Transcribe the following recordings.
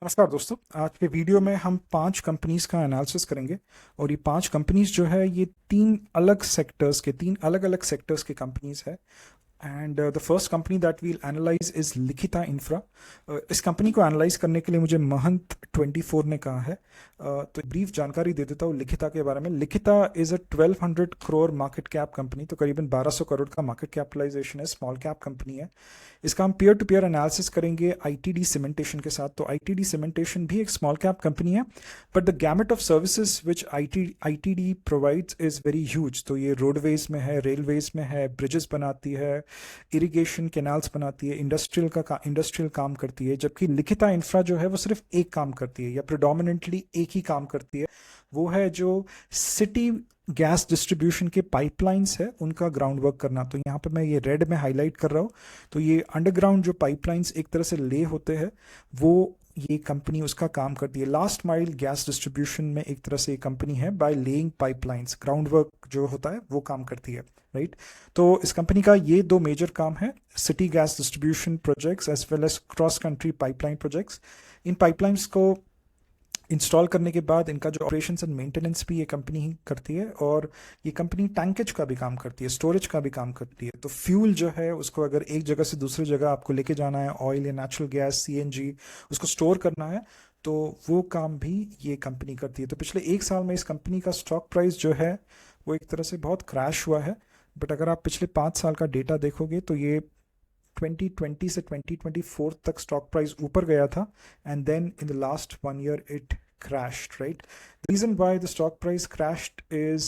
नमस्कार दोस्तों। आज के वीडियो में हम 5 कंपनीज का एनालिसिस करेंगे। और ये 5 कंपनीज जो है ये तीन अलग अलग सेक्टर्स के कंपनीज है। And the first company that we'll analyse is Likhitha Infra. इस कंपनी को एनालाइज करने के लिए मुझे महंत 24 ने कहा है। तो ब्रीफ जानकारी दे देता हूँ लिखिता के बारे में। लिखिता is a 1200 crore market cap company, तो करीबन 1200 करोड़ का मार्केट कैपिटलाइजेशन है। स्मॉल कैप कंपनी है। इसका हम पीयर टू पीयर एनालिसिस करेंगे आईटीडी सीमेंटेशन के साथ। तो आईटीडी सीमेंटेशन भी एक स्मॉल कैप कंपनी है, but the gamete of services which ITD provides is very huge. तो ये रोडवेज में है, रेलवेज में है, ब्रिजेस बनाती है, इरिगेशन कैनाल्स बनाती है, इंडस्ट्रियल काम करती है। जबकि लिखिता इंफ्रा जो है वो सिर्फ एक काम करती है, या प्रिडोमिनेंटली एक ही काम करती है। वो है जो सिटी गैस डिस्ट्रीब्यूशन के पाइपलाइंस है उनका ग्राउंड वर्क करना। तो यहाँ पे मैं ये रेड में हाईलाइट कर रहा हूँ। तो ये अंडरग्राउंड जो पाइपलाइंस एक तरह से ले होते हैं, वो ये कंपनी उसका काम करती है। लास्ट माइल गैस डिस्ट्रीब्यूशन में एक तरह से ये कंपनी है, by laying pipelines ground work जो होता है वो काम करती है, राइट। तो इस कंपनी का ये दो मेजर काम है, city gas distribution projects as well as cross country pipeline projects. इन पाइपलाइंस को इंस्टॉल करने के बाद इनका जो ऑपरेशंस एंड मेंटेनेंस भी ये कंपनी ही करती है। और ये कंपनी टैंकेज का भी काम करती है, स्टोरेज का भी काम करती है। तो फ्यूल जो है उसको अगर एक जगह से दूसरी जगह आपको लेके जाना है, ऑयल या नेचुरल गैस, सीएनजी, उसको स्टोर करना है, तो वो काम भी ये कंपनी करती है। तो पिछले 1 साल में इस कंपनी का स्टॉक प्राइस जो है वो एक तरह से बहुत क्रैश हुआ है। बट अगर आप पिछले 5 साल का डेटा देखोगे तो ये 2020 से 2024 तक स्टॉक प्राइस ऊपर गया था, and then in the last 1 year it crashed, right? The reason why the stock price crashed is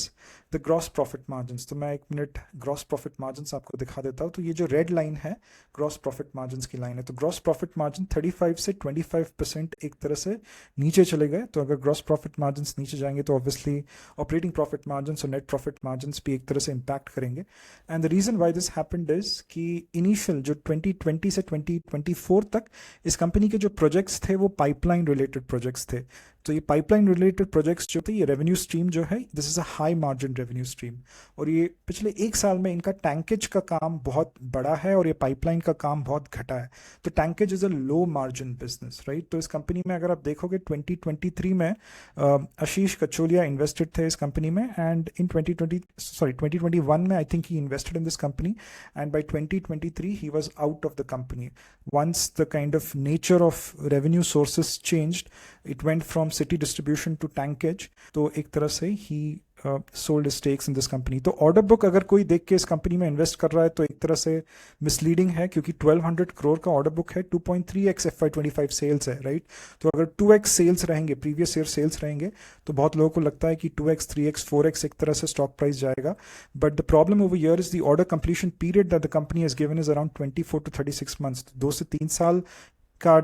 the gross profit margins. तो मैं 1 मिनट gross profit margins आपको दिखा देता हूँ। तो ये जो रेड लाइन है gross profit margins की लाइन है। तो gross profit margin 35 से 25% एक तरह से नीचे चले गए। तो अगर gross profit margins नीचे जाएंगे तो obviously operating profit margins और net profit margins भी एक तरह से impact करेंगे। And the reason why this happened is कि initial जो 2020 से 2024 तक इस कंपनी के जो प्रोजेक्ट्स थे वो पाइपलाइन रिलेटेड प्रोजेक्ट्स थे। तो ये पाइपलाइन रिलेटेड प्रोजेक्ट्स जो थे, ये रेवेन्यू स्ट्रीम जो है, this is a high margin revenue stream. और ये पिछले 1 साल में इनका टैंकेज का काम बहुत बड़ा है और ये पाइपलाइन का काम बहुत घटा है। तो tankage is a low margin business, right. तो इस कंपनी में अगर आप देखोगे 2023 में आशीष कचोलिया इन्वेस्टेड थे इस कंपनी में, एंड इन 2021 में I think he invested in this company, and by 2023 he was out of the company. once the kind of nature of revenue sources changed, it went from city distribution to tankage। तो एक तरह से ही sold his stakes in this company। तो order book अगर कोई देख के इस कंपनी में इन्वेस्ट कर रहा है तो एक तरह से मिसलीडिंग है, क्योंकि 1200 करोड़ का ऑर्डर बुक है, 2.3x FY25 सेल्स है, राइट। तो अगर 2x सेल्स रहेंगे, प्रीवियस ईयर सेल्स रहेंगे, तो बहुत लोगों को लगता है कि 2x 3x 4x एक तरह से स्टॉक प्राइस जाएगा। But the problem over year is the order completion period that the company has given is around 24 to 36 months. 2 से 3 साल का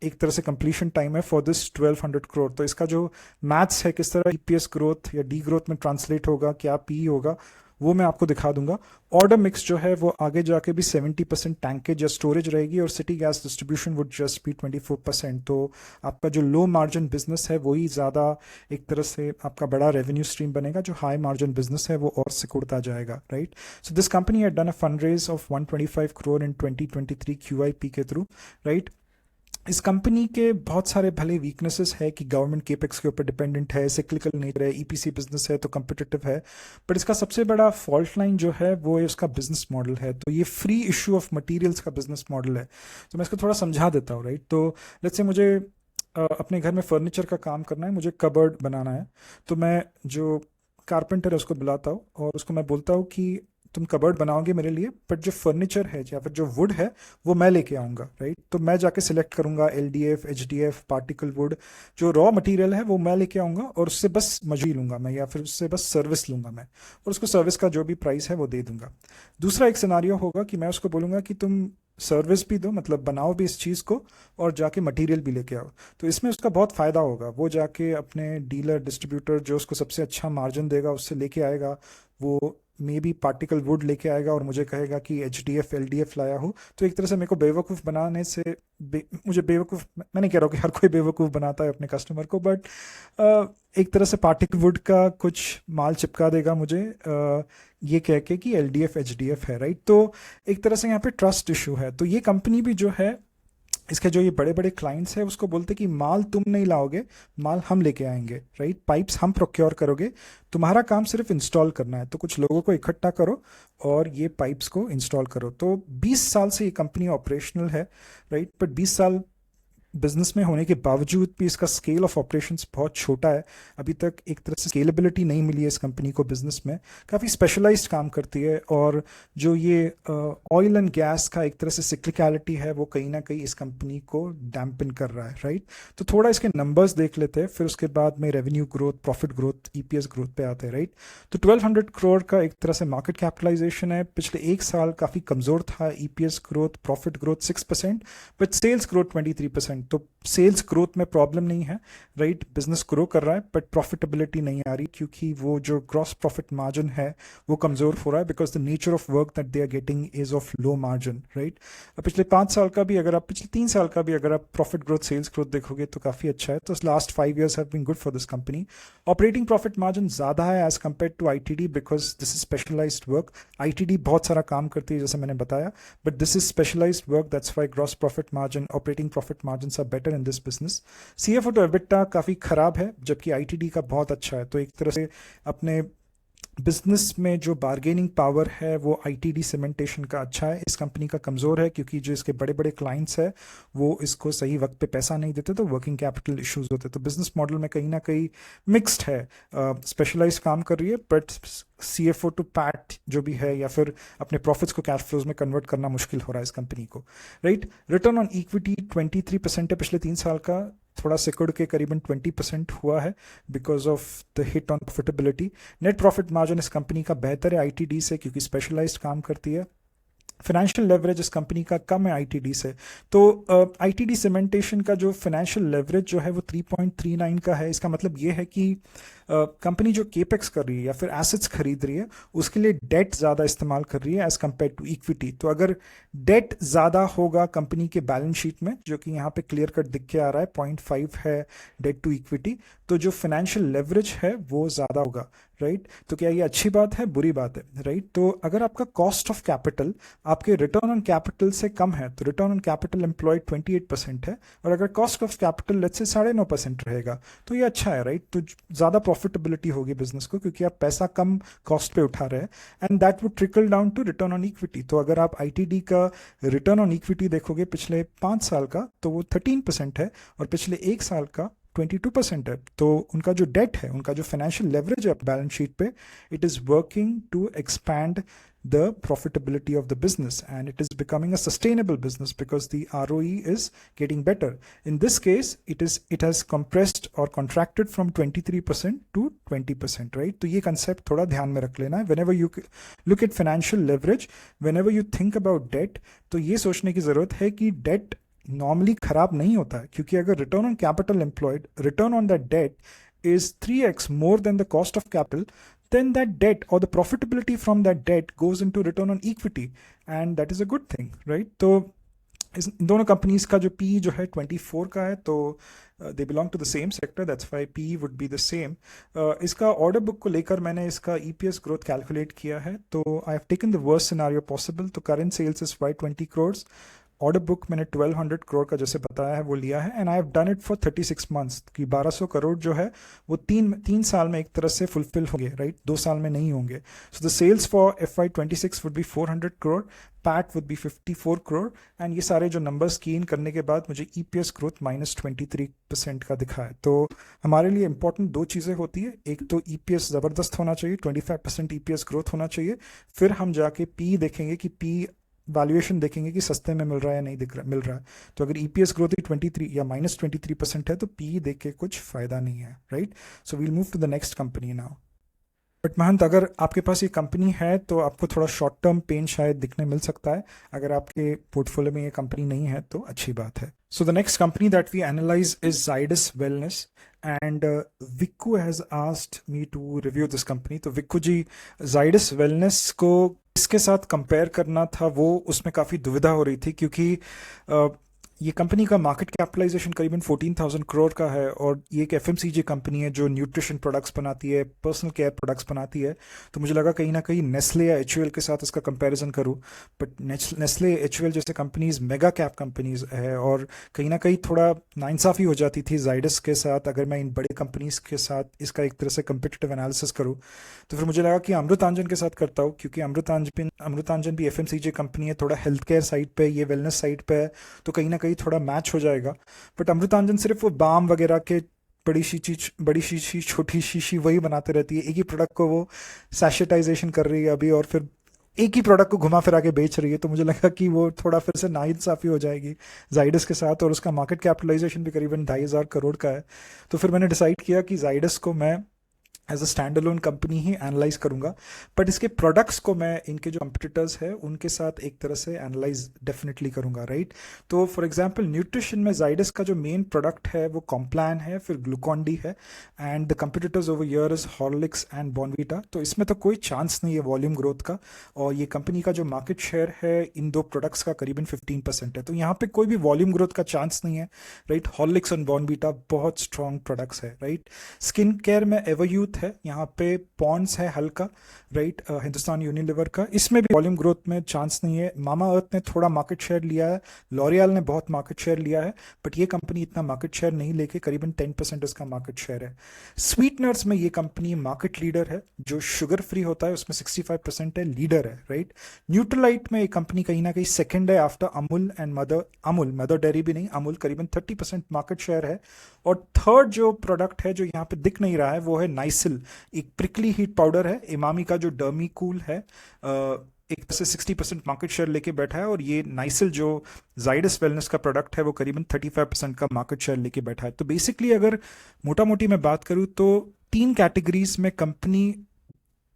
एक तरह से कंप्लीशन टाइम है फॉर दिस 1200 करोड़। तो इसका जो मैथ्स है, किस तरह ईपीएस ग्रोथ या डी ग्रोथ में ट्रांसलेट होगा, क्या पी होगा, वो मैं आपको दिखा दूंगा। ऑर्डर मिक्स जो है वो आगे जाके भी 70% टैंकेज या स्टोरेज रहेगी, और city gas distribution would just be 24%। तो आपका जो लो मार्जिन बिजनेस है वही ज़्यादा एक तरह से आपका बड़ा रेवेन्यू स्ट्रीम बनेगा, जो हाई मार्जिन बिजनेस है वो और सिकुड़ता जाएगा, right. So this company had done a fund raise of 125 crore in 2023 QIP के थ्रू, राइट। इस कंपनी के बहुत सारे भले वीकनेसेस है कि गवर्नमेंट केपेक्स के ऊपर डिपेंडेंट है, सिक्लिकल नेचर है, ईपीसी बिजनेस है तो कम्पिटिटिव है। बट इसका सबसे बड़ा फॉल्ट लाइन जो है वो इसका बिजनेस मॉडल है। तो ये फ्री इशू ऑफ मटेरियल्स का बिजनेस मॉडल है। तो मैं इसको थोड़ा समझा देता हूँ, राइट। तो लेट्स से मुझे अपने घर में फर्नीचर का काम करना है, मुझे कबर्ड बनाना है। तो मैं जो कारपेंटर है उसको बुलाता हूँ और उसको मैं बोलता हूँ कि तुम कबर्ड बनाओगे मेरे लिए, बट जो फर्नीचर है या फिर जो वुड है वो मैं लेके आऊँगा, राइट। तो मैं जाके सिलेक्ट करूँगा एलडीएफ, एचडीएफ, पार्टिकल वुड, जो रॉ मटेरियल है वो मैं लेके आऊँगा, और उससे बस मजदूरी लूँगा मैं, या फिर उससे बस सर्विस लूँगा मैं, और उसको सर्विस का जो भी प्राइस है वो दे दूंगा। दूसरा एक सिनारियो होगा कि मैं उसको बोलूँगा कि तुम सर्विस भी दो, मतलब बनाओ भी इस चीज़ को, और जाके मटेरियल भी लेके आओ। तो इसमें उसका बहुत फ़ायदा होगा, वो जाके अपने डीलर डिस्ट्रीब्यूटर जो उसको सबसे अच्छा मार्जिन देगा उससे लेके आएगा। वो मे बी पार्टिकल वुड लेके आएगा और मुझे कहेगा कि H D F L D F लाया हूँ। तो एक तरह से मेरे को बेवकूफ़ बनाने से मुझे बेवकूफ़, मैं नहीं कह रहा हूँ कि हर कोई बेवकूफ़ बनाता है अपने कस्टमर को, बट एक तरह से पार्टिकल वुड का कुछ माल चिपका देगा मुझे, ये कह के कि L D F H D F है, राइट। तो एक तरह से यहाँ पे ट्रस्ट इशू है। तो ये कंपनी भी जो है इसके जो ये बड़े बड़े क्लाइंट्स हैं उसको बोलते कि माल तुम नहीं लाओगे, माल हम लेके आएंगे, राइट? पाइप्स हम प्रोक्योर करोगे, तुम्हारा काम सिर्फ इंस्टॉल करना है। तो कुछ लोगों को इकट्ठा करो और ये पाइप्स को इंस्टॉल करो। तो 20 साल से ये कंपनी ऑपरेशनल है, राइट? बट 20 साल बिजनेस में होने के बावजूद भी इसका स्केल ऑफ ऑपरेशंस बहुत छोटा है। अभी तक एक तरह से स्केलेबिलिटी नहीं मिली है इस कंपनी को बिजनेस में। काफ़ी स्पेशलाइज्ड काम करती है, और जो ये ऑयल एंड गैस का एक तरह से सिक्लिकलिटी है वो कहीं ना कहीं इस कंपनी को डैम्पन कर रहा है, राइट? तो थोड़ा इसके नंबर्स देख लेते हैं, फिर उसके बाद में revenue growth, profit growth, EPS growth पे आते हैं, राइट? तो 1200 करोड़ का एक तरह से मार्केट कैपिटलाइजेशन है। पिछले एक साल काफ़ी कमज़ोर था, EPS growth, profit growth 6%, but sales growth 23%। तो सेल्स ग्रोथ में प्रॉब्लम नहीं है, राइट? बिजनेस ग्रो कर रहा है, बट प्रॉफिटेबिलिटी नहीं आ रही, क्योंकि वो जो ग्रॉस प्रॉफिट मार्जिन है वो कमजोर हो रहा है, because the nature of work that they are getting is of low margin, right? पिछले 5 साल का भी अगर आप, पिछले 3 साल का भी अगर आप प्रॉफिट ग्रोथ, सेल्स ग्रोथ देखोगे तो काफी अच्छा है। तो last 5 years have been good for this company. Operating profit margin ज्यादा है as compare to ITD, because this is specialised work. ITD बहुत सारा काम करती है जैसे मैंने बताया, but this is specialised work, that's why gross profit margin, operating profit margin are better in this business. CFO to EBITDA काफी खराब है, जबकि आईटीडी का बहुत अच्छा है। तो एक तरह से अपने बिजनेस में जो बार्गेनिंग पावर है वो आईटीडी सीमेंटेशन का अच्छा है, इस कंपनी का कमज़ोर है, क्योंकि जो इसके बड़े बड़े क्लाइंट्स हैं वो इसको सही वक्त पे पैसा नहीं देते, तो वर्किंग कैपिटल इश्यूज होते। तो बिजनेस मॉडल में कहीं ना कहीं मिक्स्ड है, स्पेशलाइज काम कर रही है, बट सीएफओ टू पैट जो भी है, या फिर अपने प्रॉफिट्स को कैश फ्लोज में कन्वर्ट करना मुश्किल हो रहा है इस कंपनी को, राइट? रिटर्न ऑन इक्विटी 23% है पिछले 3 साल का, थोड़ा सिकुड़ के करीबन 20% हुआ है because of the hit on profitability. Net profit margin इस कंपनी का बेहतर है आईटीडी से, क्योंकि स्पेशलाइज्ड काम करती है। फाइनेंशियल लेवरेज इस कंपनी का कम है आईटीडी से। तो आईटीडी सीमेंटेशन का जो फाइनेंशियल लेवरेज जो है वो 3.39 का है। इसका मतलब ये है कि कंपनी जो केपेक्स कर रही है या फिर एसेट्स खरीद रही है उसके लिए डेट ज़्यादा इस्तेमाल कर रही है एज कम्पेयर टू इक्विटी। तो अगर डेट ज़्यादा होगा कंपनी के बैलेंस शीट में, जो कि यहाँ पे क्लियर कट दिख के आ रहा है 0.5 है डेट टू इक्विटी, तो जो फाइनेंशियल लेवरेज है वो ज़्यादा होगा, राइट? तो क्या ये अच्छी बात है, बुरी बात है, राइट? तो अगर आपका कॉस्ट ऑफ कैपिटल आपके रिटर्न ऑन कैपिटल से कम है, तो रिटर्न ऑन कैपिटल एम्प्लॉयड 28% है, और अगर cost of capital let's say 9.5% रहेगा तो ये अच्छा है, राइट? तो ज़्यादा प्रॉफिटेबिलिटी होगी बिजनेस को, क्योंकि आप पैसा कम कॉस्ट पे उठा रहे हैं, and that would trickle down to return on equity. तो अगर आप आईटीडी का रिटर्न ऑन इक्विटी देखोगे पिछले 5 साल का, तो वो 13% है, और पिछले 1 साल का 22% है। तो उनका जो डेट है, उनका जो फाइनेंशियल लेवरेज है बैलेंस शीट पे, it is working to expand the profitability of the business, and it is becoming a sustainable business because the ROE is getting better. In this case, it has compressed or contracted from 23% to 20%, right? तो ये concept थोड़ा ध्यान में रख लेना है whenever you look at financial leverage, whenever you think about debt, तो ये सोचने की जरूरत है कि debt नॉर्मली खराब नहीं होता है, क्योंकि अगर return on capital employed, return on that debt is 3x more than the cost of capital, then that debt or the profitability from that debt goes into return on equity, and that is a good thing, right? तो इस दोनों companies का जो P जो है 24 का है, तो they belong to the same sector, that's why P would be the same. इसका ऑर्डर बुक को लेकर मैंने इसका ईपीएस ग्रोथ कैलकुलेट किया है, तो I have taken the worst scenario possible. तो current sales is 520 crore, order book मैंने 1200 करोड़ का जैसे बताया है वो लिया है, and I have done it for 36 months, कि 1200 करोड़ जो है वो तीन साल में एक तरह से फुलफिल होंगे, राइट? 2 साल में नहीं होंगे। So the sales for FY26 would be 400 crore, PAT would be 54 crore, and ये सारे जो नंबर्स की इन करने के बाद मुझे ईपीएस ग्रोथ -23% का दिखा है। तो हमारे लिए इंपॉर्टेंट 2 चीज़ें होती है, एक तो ईपीएस ज़बरदस्त होना चाहिए, 25% ईपीएस ग्रोथ होना चाहिए, फिर हम जाके पी देखेंगे कि पी वैल्यूएशन देखेंगे कि सस्ते में मिल रहा है या नहीं मिल रहा है। तो अगर ईपीएस ग्रोथ ही 23 या -23% है तो पी देख के कुछ फायदा नहीं है, right? So we'll move to the next company now. But Mahant, अगर आपके पास ये कंपनी है तो आपको थोड़ा शॉर्ट टर्म पेन शायद दिखने मिल सकता है, अगर आपके पोर्टफोलियो में ये कंपनी नहीं है तो अच्छी बात है। So the next company that we analyse is Zydus Wellness, and Vikku has asked me to review this company. तो विक्कू जी, Zydus Wellness को इसके साथ कंपेयर करना था, वो उसमें काफ़ी दुविधा हो रही थी, क्योंकि ये कंपनी का मार्केट कैपिटलाइजेशन करीबन 14,000 करोड़ का है और ये एक एफएमसीजी कंपनी है जो न्यूट्रिशन प्रोडक्ट्स बनाती है, पर्सनल केयर प्रोडक्ट्स बनाती है। तो मुझे लगा कहीं ना कहीं नेस्ले या एचयूएल के साथ इसका कंपैरिजन करूं। बट नेस्ले एचयूएल जैसे कंपनीज मेगा कैप कंपनीज है और कहीं ना कहीं थोड़ा नाइंसाफ़ी हो जाती थी जाइडस के साथ अगर मैं इन बड़े कंपनीज के साथ इसका एक तरह से कंपिटिटिव एनालिसिस करूँ। तो फिर मुझे लगा कि अमृत आंजन के साथ करता हूँ, क्योंकि अमृत आंजन भी एफएमसीजी कंपनी है, थोड़ा हेल्थ केयर साइड पे, ये वेलनेस साइड पे है, तो कहीं ना कहीं थोड़ा मैच हो जाएगा। बट अमृतांजन सिर्फ वो बाम वगैरह के बड़ी शीशी छोटी शीशी वही बनाते रहती है, एक ही प्रोडक्ट को वो सैशेटाइजेशन कर रही है अभी और फिर एक ही प्रोडक्ट को घुमा फिरा के बेच रही है। तो मुझे लगा कि वो थोड़ा फिर से नाइंसाफी हो जाएगी जाइडस के साथ, और उसका मार्केट कैपिटलाइजेशन भी करीबन 2,500 करोड़ का है। तो फिर मैंने डिसाइड किया कि जाइडस को मैं as a standalone company ही एनालाइज करूंगा, बट इसके प्रोडक्ट्स को मैं इनके जो कंपिटिटर्स है उनके साथ एक तरह से एनालाइज डेफिनेटली करूंगा, राइट। तो फॉर एग्जांपल न्यूट्रिशन में जाइडस का जो मेन प्रोडक्ट है वो कॉम्प्लान है, फिर ग्लूकॉन डी है, and the competitors over year is Horlicks and Bournvita. तो इसमें तो कोई चांस नहीं है वॉल्यूम ग्रोथ का, और ये कंपनी का जो मार्केट शेयर है इन दो प्रोडक्ट्स का करीबन 15% है, तो यहाँ पे कोई भी वॉल्यूम ग्रोथ का चांस नहीं है, राइट। हॉर्लिक्स एंड बॉर्नवीटा बहुत स्ट्रॉन्ग प्रोडक्ट्स है, राइट। स्किन केयर में एवरयूथ है, यहाँ पे पॉन्ड्स है हल्का, राइट, हिंदुस्तान यूनिलीवर का, इसमें भी वॉल्यूम ग्रोथ में चांस नहीं है। मामा अर्थ ने थोड़ा मार्केट शेयर लिया है, लॉरियल ने बहुत मार्केट शेयर लिया है, बट ये कंपनी इतना मार्केट शेयर नहीं लेके करीबन 10% इसका मार्केट शेयर है। स्वीटनर्स में ये कंपनी मार्केट लीडर है, जो शुगर फ्री होता है उसमें 65% है, लीडर है, राइट। न्यूट्रलाइट में ये कंपनी कहीं ना कहीं सेकंड है after Amul and mother dairy भी नहीं, अमूल करीबन 30% मार्केट शेयर है। और थर्ड जो प्रोडक्ट है जो यहाँ पे दिख नहीं रहा है वो है नाइसिल, एक प्रिकली हीट पाउडर है, इमामी का जो डर्मी कूल है, एक तरह से 60% मार्केट शेयर लेके बैठा है। और ये नाइसिल जो जाइडस वेलनेस का प्रोडक्ट है वो करीबन 35% का मार्केट शेयर लेके बैठा है। तो बेसिकली अगर मोटा मोटी मैं बात करूँ तो 3 कैटेगरीज में कंपनी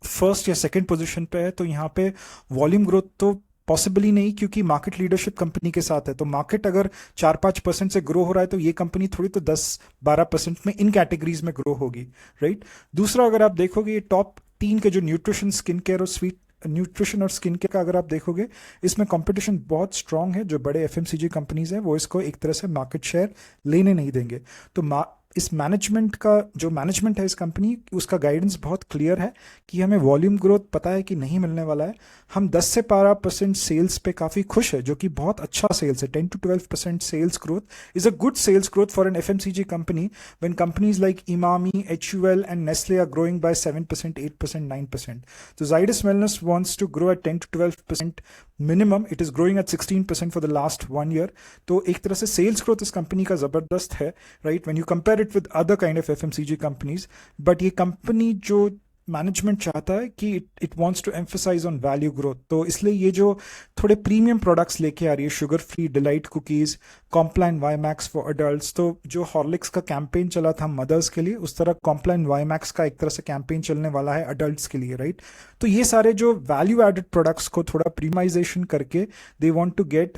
फर्स्ट या सेकंड पोजीशन पे है। तो यहाँ पे वॉल्यूम ग्रोथ तो पॉसिबल ही नहीं, क्योंकि मार्केट लीडरशिप कंपनी के साथ है। तो मार्केट अगर 4-5% से ग्रो हो रहा है तो ये कंपनी थोड़ी तो 10-12% में इन कैटेगरीज में ग्रो होगी, राइट। दूसरा, अगर आप देखोगे ये टॉप 3 के जो न्यूट्रिशन, स्किन केयर और स्वीट न्यूट्रिशन और स्किन केयर का अगर आप देखोगे, इसमें कंपटीशन बहुत स्ट्रांग है। जो बड़े एफएमसीजी कंपनीज हैं वो इसको एक तरह से मार्केट शेयर लेने नहीं देंगे। तो इस मैनेजमेंट का जो मैनेजमेंट है इस कंपनी, उसका गाइडेंस बहुत क्लियर है कि हमें वॉल्यूम ग्रोथ पता है कि नहीं मिलने वाला है। हम 10 से 12% सेल्स पे काफ़ी खुश है, जो कि बहुत अच्छा सेल्स है। 10 to 12% sales growth is a good sales growth for an FMCG company when companies like Emami, HUL and Nestle are growing by 7%, 8%, 9%। तो Zydus Wellness wants to grow at 10 to 12% minimum. It is growing at 16% for the last 1 year. तो एक तरह से sales growth इस company का जबरदस्त है, right, when you compare it with other kind of FMCG companies. But ये कंपनी जो मैनेजमेंट चाहता है कि it wants to emphasise on value growth, तो इसलिए ये जो थोड़े प्रीमियम प्रोडक्ट्स लेके आ रही है, sugar free delight cookies, Complan Y max for adults. तो जो हॉर्लिक्स का कैंपेन चला था मदर्स के लिए, उस तरह कॉम्प्लान वाई मैक्स का एक तरह से कैंपेन चलने वाला है अडल्ट्स के लिए, राइट। तो ये सारे जो वैल्यू एडेड प्रोडक्ट्स को थोड़ा प्रीमाइजेशन करके they want to get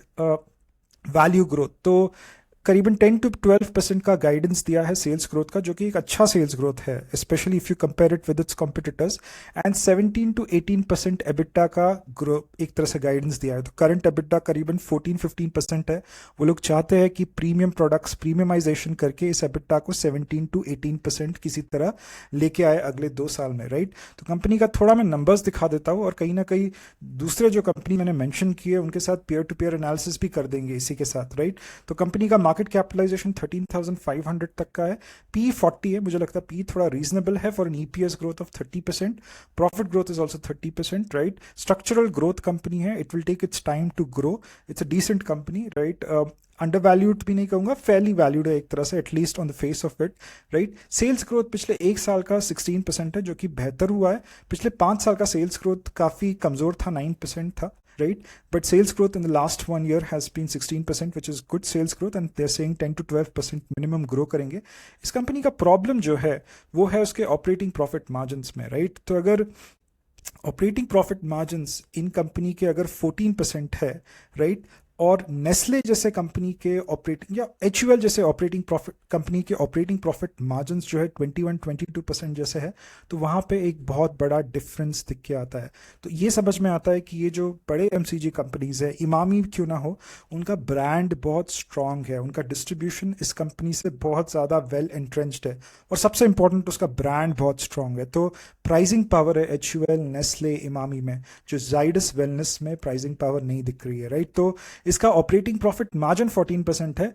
value growth. तो करीबन 10 to 12% का गाइडेंस दिया है सेल्स ग्रोथ का, जो कि एक अच्छा सेल्स ग्रोथ है, specially if you compare it with its competitors. And 17 to 18% EBITDA का एक तरह से गाइडेंस दिया है। तो करंट एबिटा करीबन 14-15% है। वो लोग चाहते हैं कि प्रीमियम प्रोडक्ट्स प्रीमियमाइजेशन करके इस एबिटा को 17 to 18% किसी तरह लेके आए अगले 2 साल में, राइट। तो कंपनी का थोड़ा मैं नंबर्स दिखा देता हूँ, और कहीं ना कहीं दूसरे जो कंपनी मैंने मेंशन किए उनके साथ पेयर टू पेयर एनालिसिस भी कर देंगे इसी के साथ, राइट। तो कंपनी का मार्केट कैपिटलाइजेशन 13,500 तक का है, पी 40 है। मुझे लगता है पी थोड़ा रीजनेबल है for an EPS growth of 30%। Profit growth is also 30%, राइट। स्ट्रक्चरल ग्रोथ कंपनी है, it will take its time to grow, it's a decent company, right. Under valued भी नहीं कहूंगा, फेयरली वैल्यूड है एक तरह से, at least on the face of it, right. Sales growth पिछले 1 साल का 16% है, जो कि बेहतर हुआ है। पिछले 5 साल का सेल्स ग्रोथ काफी कमजोर था, 9% था, right? But sales growth in the last 1 year has been 16%, which is good sales growth, and they're saying 10 to 12% minimum grow करेंगे। इस कंपनी का प्रॉब्लम जो है वो है उसके ऑपरेटिंग प्रॉफिट मार्जिन्स में, राइट। तो अगर ऑपरेटिंग प्रॉफिट मार्जिन्स इन कंपनी के अगर 14% है, राइट, और नेस्ले जैसे कंपनी के ऑपरेटिंग या एचयूएल जैसे ऑपरेटिंग प्रॉफिट कंपनी के ऑपरेटिंग प्रॉफिट मार्जिन्स जो है 21-22% जैसे है, तो वहाँ पे एक बहुत बड़ा डिफरेंस दिख के आता है। तो ये समझ में आता है कि ये जो बड़े एमसीजी कंपनीज है, इमामी क्यों ना हो, उनका ब्रांड बहुत स्ट्रांग है, उनका डिस्ट्रीब्यूशन इस कंपनी से बहुत ज़्यादा वेल एंट्रेंच्ड है, और सबसे इंपॉर्टेंट उसका ब्रांड बहुत स्ट्रांग है। तो प्राइसिंग पावर है एचयूएल, नेस्ले, इमामी में, जो जाइडस वेलनेस में प्राइसिंग पावर नहीं दिख रही है, राइट। तो इसका ऑपरेटिंग प्रॉफिट मार्जिन 14% है,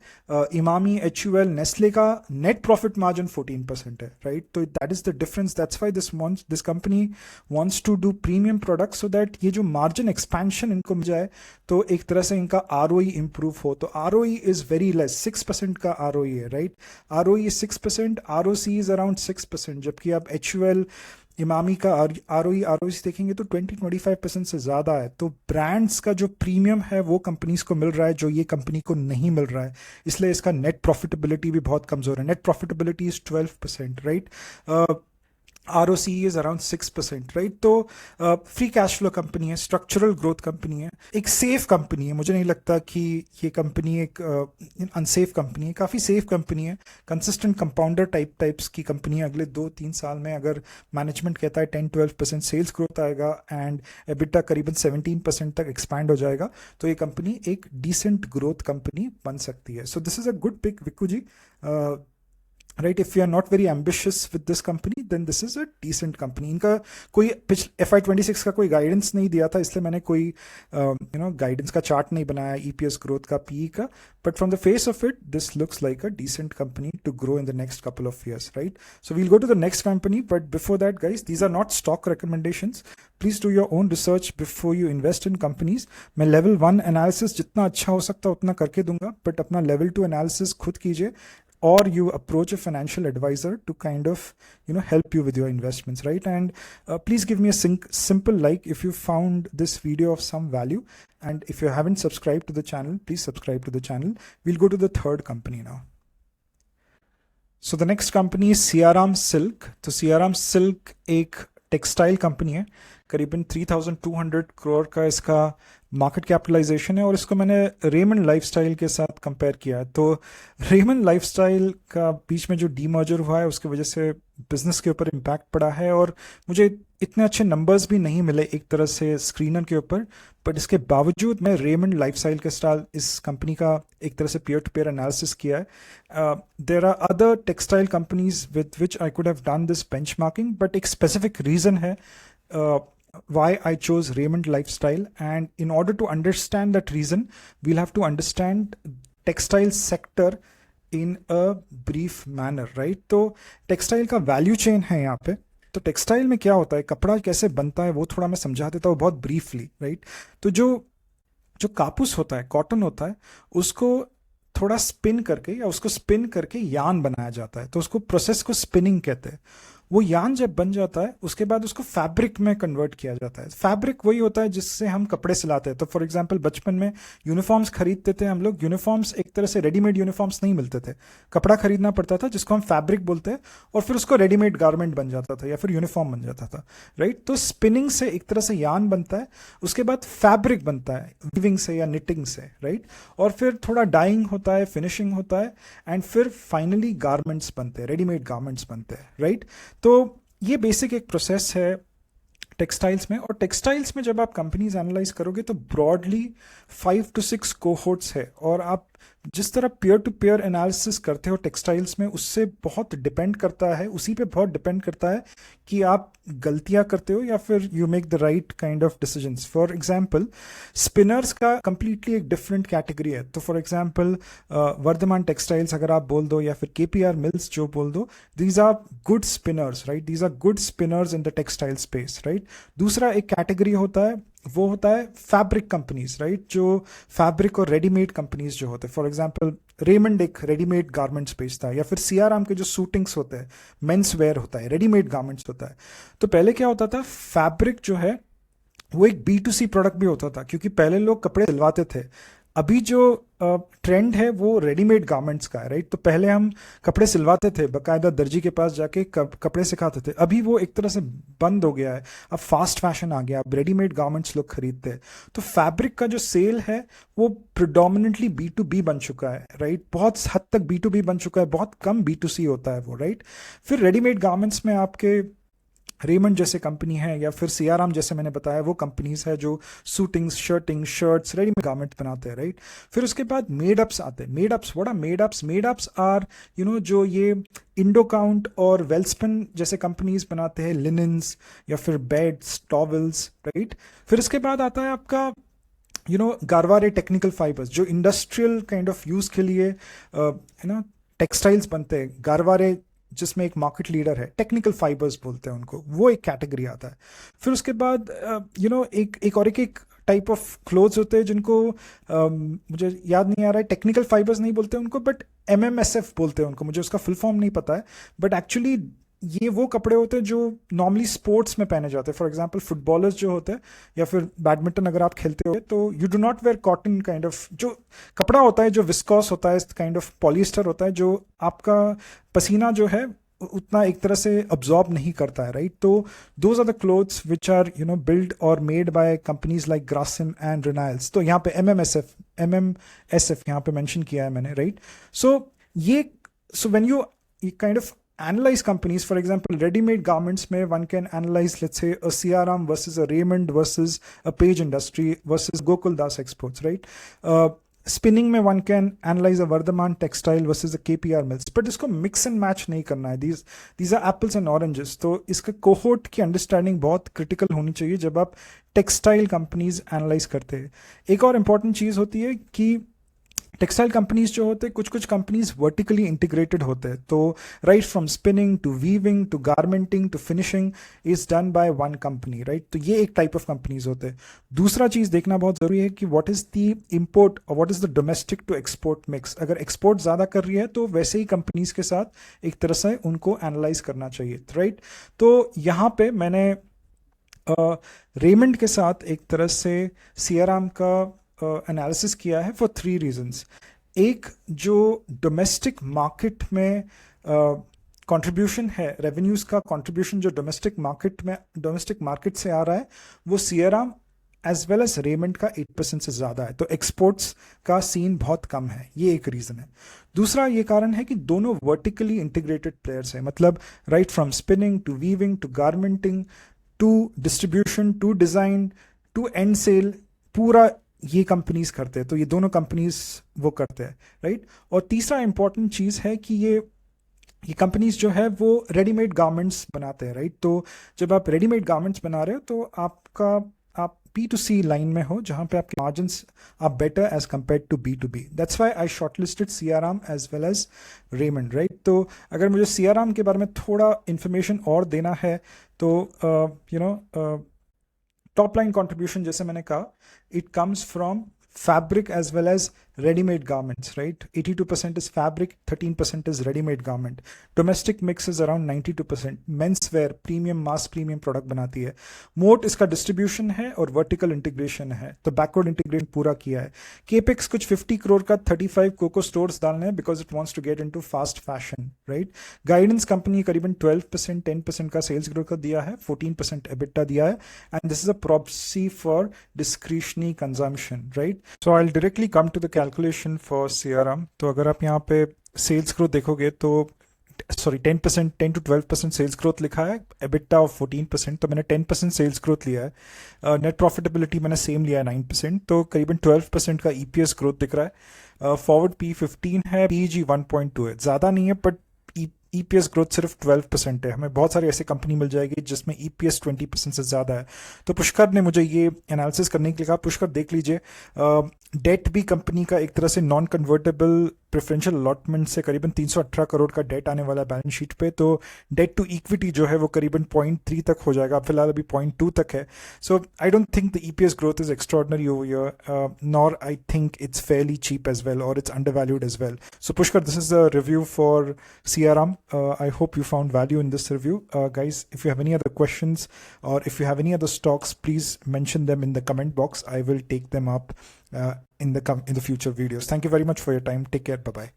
इमामी, एचयूएल, नेस्ले का नेट प्रॉफिट मार्जिन 14% है, राइट। तो that is the difference, that's why this company wants to do premium product, so that ये जो मार्जिन एक्सपेंशन इनको मिल जाए तो एक तरह से इनका आरओई इंप्रूव हो। तो आरओई इज वेरी लेस, 6% का आरओई है, right. ROE is 6%, ROC is around 6%, जबकि आप एचयूएल, इमामी का आरओई आरओसी देखेंगे तो 20-25% से ज़्यादा है। तो ब्रांड्स का जो प्रीमियम है वो कंपनीज को मिल रहा है, जो ये कंपनी को नहीं मिल रहा है, इसलिए इसका नेट प्रॉफिटेबिलिटी भी बहुत कमज़ोर है। Net profitability is 12%, right. ROCE is around 6%, right. तो फ्री कैश फ्लो कंपनी है, स्ट्रक्चरल ग्रोथ कंपनी है, एक सेफ कंपनी है। मुझे नहीं लगता कि ये कंपनी एक अनसेफ कंपनी है, काफ़ी सेफ कंपनी है, कंसिस्टेंट कंपाउंडर टाइप्स की कंपनी है। अगले 2-3 साल में अगर मैनेजमेंट कहता है 10-12% सेल्स ग्रोथ आएगा एंड एबिटा करीबन 17% तक एक्सपैंड हो जाएगा, तो ये कंपनी एक डिसेंट ग्रोथ कंपनी बन सकती है। So this is a good pick, Vikku ji, right. If you are not very ambitious with this company then this is a decent company. इनका कोई पिछले FY26 का कोई गाइडेंस नहीं दिया था, इसलिए मैंने कोई गाइडेंस का चार्ट नहीं बनाया, ईपीएस ग्रोथ का, पीई का, but from the face of it this looks like a decent company to grow in the next couple of years, right. So we'll go to the next company, but before that guys, these are not stock recommendations, please do your own research before you invest in companies. मैं level 1 analysis जितना अच्छा हो सकता है उतना करके दूंगा, but अपना लेवल 2 एनालिसिस खुद कीजिए, or you approach a financial advisor to kind of help you with your investments, right? And please give me a simple like if you found this video of some value, and if you haven't subscribed to the channel, please subscribe to the channel. We'll go to the third company now. So the next company is Siaram Silk. तो Siaram Silk एक textile company है, करीबन 3,200 करोड़ का इसका market capitalisation है, और इसको मैंने रेमंड लाइफस्टाइल के साथ कंपेयर किया है। तो रेमंड लाइफस्टाइल का बीच में जो डीमर्जर हुआ है उसकी वजह से बिजनेस के ऊपर इम्पैक्ट पड़ा है, और मुझे इतने अच्छे नंबर्स भी नहीं मिले एक तरह से स्क्रीनर के ऊपर, बट इसके बावजूद मैं रेमंड लाइफस्टाइल के साथ इस कंपनी का एक तरह से पीयर टू पीयर एनालिसिस किया है। There are other textile companies with which I could have done this benchmarking, but एक स्पेसिफिक रीज़न है why I chose Raymond Lifestyle, and in order to understand that reason we'll have to understand textile sector in a brief manner, right? तो textile का value chain है यहाँ पे। तो textile में क्या होता है, कपड़ा कैसे बनता है वो थोड़ा मैं समझा देता हूँ बहुत ब्रीफली, राइट। तो जो जो कापूस होता है, कॉटन होता है, उसको थोड़ा स्पिन करके या उसको स्पिन करके यान बनाया जाता है, तो उसको प्रोसेस को स्पिनिंग कहते हैं। वो यान जब बन जाता है उसके बाद उसको फैब्रिक में कन्वर्ट किया जाता है। फैब्रिक वही होता है जिससे हम कपड़े सिलाते हैं। तो फॉर एग्जांपल बचपन में यूनिफॉर्म्स खरीदते थे हम लोग, यूनिफॉर्म्स एक तरह से रेडीमेड यूनिफॉर्म्स नहीं मिलते थे, कपड़ा खरीदना पड़ता था जिसको हम फैब्रिक बोलते हैं, और फिर उसको रेडीमेड गारमेंट बन जाता था या फिर यूनिफॉर्म बन जाता था, राइट। तो स्पिनिंग से एक तरह से यान बनता है, उसके बाद फैब्रिक बनता है वीविंग से या निटिंग से, राइट, और फिर थोड़ा डाइंग होता है, फिनिशिंग होता है, एंड फिर फाइनली गारमेंट्स बनते हैं, रेडीमेड गारमेंट्स बनते हैं, राइट। तो ये बेसिक एक प्रोसेस है टेक्सटाइल्स में। और टेक्सटाइल्स में जब आप कंपनीज एनालाइज करोगे तो ब्रॉडली 5 to 6 कोहोर्ट्स है, और आप जिस तरह पेयर टू पेयर एनालिसिस करते हो टेक्सटाइल्स में, उससे बहुत डिपेंड करता है, उसी पे बहुत डिपेंड करता है कि आप गलतियां करते हो या फिर you make the right kind of decisions. For example spinners का कंप्लीटली एक डिफरेंट कैटेगरी है। तो फॉर एग्जांपल वर्धमान टेक्सटाइल्स अगर आप बोल दो या फिर KPR मिल्स जो बोल दो, these are good spinners, right, these are good spinners in the textile space, right. दूसरा एक कैटेगरी होता है, वो होता है फैब्रिक कंपनीज, राइट, जो फैब्रिक और रेडीमेड कंपनीज जो होते हैं। फॉर एग्जांपल रेमंड एक रेडीमेड गारमेंट्स बेचता है, या फिर सियाराम के जो सूटिंग्स होते हैं, मेंस वेयर होता है, रेडीमेड गारमेंट्स होता है। तो पहले क्या होता था, फैब्रिक जो है वो एक B2C प्रोडक्ट भी होता था, क्योंकि पहले लोग कपड़े सिलवाते थे। अभी जो ट्रेंड है वो रेडीमेड गारमेंट्स का है, राइट? तो पहले हम कपड़े सिलवाते थे, बकायदा दर्जी के पास जाके कपड़े सिखाते थे, अभी वो एक तरह से बंद हो गया है। अब फास्ट फैशन आ गया, अब रेडीमेड गारमेंट्स लोग खरीदते हैं। तो फैब्रिक का जो सेल है वो प्रिडोमिनेंटली B2B बन चुका है, राइट? बहुत हद तक B2B बन चुका है, बहुत कम B2C होता है वो, राइट? फिर रेडीमेड गारमेंट्स में आपके रेमंड जैसे कंपनी है, या फिर सियाराम जैसे मैंने बताया वो कंपनीज है जो suitings, shirting, shirts, readymade garment बनाते हैं, राइट? फिर उसके बाद मेडअप्स आते हैं। Madeups, what are madeups? Madeups are जो ये इंडोकाउंट और वेल्सपन जैसे कंपनीज बनाते हैं लिनन्स या फिर बेड्स, टॉवल्स, राइट? फिर इसके बाद आता है आपका गारवारे टेक्निकल फाइबर्स, जो इंडस्ट्रियल काइंड ऑफ यूज के लिए टेक्सटाइल्स बनते हैं। गारवारे जिसमें एक मार्केट लीडर है, टेक्निकल फाइबर्स बोलते हैं उनको, वो एक कैटेगरी आता है। फिर उसके बाद एक टाइप ऑफ क्लोथ्स होते हैं जिनको मुझे याद नहीं आ रहा है, टेक्निकल फाइबर्स नहीं बोलते उनको, बट MMSF बोलते हैं उनको, मुझे उसका फुल फॉर्म नहीं पता है। बट एक्चुअली ये वो कपड़े होते हैं जो नॉर्मली स्पोर्ट्स में पहने जाते हैं। फॉर एग्जांपल फुटबॉलर्स जो होते हैं, या फिर बैडमिंटन अगर आप खेलते हो, तो you do not where cotton kind of जो कपड़ा होता है, जो विस्कॉस होता है, काइंड ऑफ पॉलिएस्टर होता है, जो आपका पसीना जो है उतना एक तरह से अब्जॉर्ब नहीं करता है, राइट? तो those are the clothes which are build और made by companies like Grasim and रिनाइल्स। तो यहाँ पे MMSF यहाँ पे मेंशन किया है मैंने, right? So when you kind of analyze companies, for example ready-made garments mein one can analyze, let's say, a CRM versus a Raymond versus a Page Industry versus Gokul Das Exports, right? Spinning mein one can analyze a Vardhaman Textile versus a KPR Mills, but isko mix and match nahi karna hai. These are apples and oranges. तो इसका cohort की understanding बहुत critical होनी चाहिए जब आप textile companies analyze करते हैं। एक और important चीज़ होती है कि टेक्सटाइल कंपनीज जो होते हैं, कुछ कुछ कंपनीज वर्टिकली इंटीग्रेटेड होते हैं। तो right from spinning to weaving to garmenting to finishing is done by one company, right? तो ये एक टाइप ऑफ कंपनीज होते हैं। दूसरा चीज देखना बहुत जरूरी है कि व्हाट इज द इंपोर्ट और what is the domestic to export mix. अगर एक्सपोर्ट ज्यादा कर रही है तो वैसे ही कंपनीज के साथ एक तरह से उनको एनालाइज करना चाहिए, राइट? तो यहाँ पे मैंने रेमंड के साथ एक तरह से सियाराम का एनालिसिस किया है फॉर 3 रीजंस। एक, जो डोमेस्टिक मार्केट में कंट्रीब्यूशन है, रेवेन्यूज का कंट्रीब्यूशन जो डोमेस्टिक मार्केट से आ रहा है, वो Siyaram as well as Raymond का 8% से ज़्यादा है। तो एक्सपोर्ट्स का सीन बहुत कम है, ये एक रीज़न है। दूसरा ये कारण है कि दोनों वर्टिकली इंटीग्रेटेड प्लेयर्स हैं, मतलब right from spinning to weaving to garmenting to distribution to design to end sale, पूरा ये कंपनीज करते हैं। तो ये दोनों कंपनीज वो करते हैं, राइट? और तीसरा इंपॉर्टेंट चीज़ है कि ये कंपनीज जो है वो रेडीमेड गारमेंट्स बनाते हैं, राइट? तो जब आप रेडीमेड गारमेंट्स बना रहे हो तो आप B2C लाइन में हो, जहाँ पे आपके margins are better as compare to B2B। That's why I shortlisted Siyaram as well as Raymond, right? तो अगर मुझे सियाराम के बारे में थोड़ा इंफॉर्मेशन और देना है तो टॉप लाइन कॉन्ट्रीब्यूशन जैसे मैंने कहा, it comes from fabric as well as ready-made garments, right? 82% is fabric, 13% is ready-made garment. Domestic mix is around 92%. Menswear, premium, mass premium product बनाती है। मोट इसका डिस्ट्रीब्यूशन है और वर्टिकल इंटीग्रेशन है, तो बैकवर्ड इंटीग्रेशन पूरा किया है। केपेक्स कुछ 50 करोड़ का 35 कोको स्टोर्स डालने हैं because it wants to get into fast fashion, right? Guidance company करीबन 12%, 10% का सेल्स ग्रोथ का दिया है, 14% एबिटा दिया है, and this is a proxy for discretionary consumption, right? So I will directly come to the calculation for Siyaram. तो अगर आप यहाँ पे सेल्स ग्रोथ देखोगे तो 10 to 12% सेल्स ग्रोथ लिखा है, एबिटा ऑफ 14%, तो मैंने 10% सेल्स ग्रोथ लिया है। नेट प्रॉफिटेबिलिटी मैंने सेम लिया है 9%, तो करीबन 12% का EPS ग्रोथ दिख रहा है। फॉरवर्ड P 15 है, PEG 1.2 है, ज़्यादा नहीं है, बट EPS ग्रोथ सिर्फ 12% है। हमें बहुत सारी ऐसी कंपनी मिल जाएगी जिसमें EPS 20% से ज़्यादा है। तो पुष्कर ने मुझे ये एनालिसिस करने के लिए कहा, पुष्कर देख लीजिए, डेट भी कंपनी का एक तरह से नॉन कन्वर्टेबल प्रेफरेंशियल अलॉटमेंट से करीबन 318 करोड़ का डेट आने वाला है बैलेंस शीट पे। तो डेट टू इक्विटी जो है वो करीबन 0.3 तक हो जाएगा, फिलहाल अभी 0.2 तक है। So I don't think the EPS growth is extraordinary over year, nor I think it's fairly cheap as well, और it's undervalued as well. So Pushkar, this is the review for Siyaram. I hope you found value in this review. Guys, if you have any other questions or if you have any other stocks, please mention them in the comment box. I will take them up in the future videos. Thank you very much for your time. Take care. Bye bye.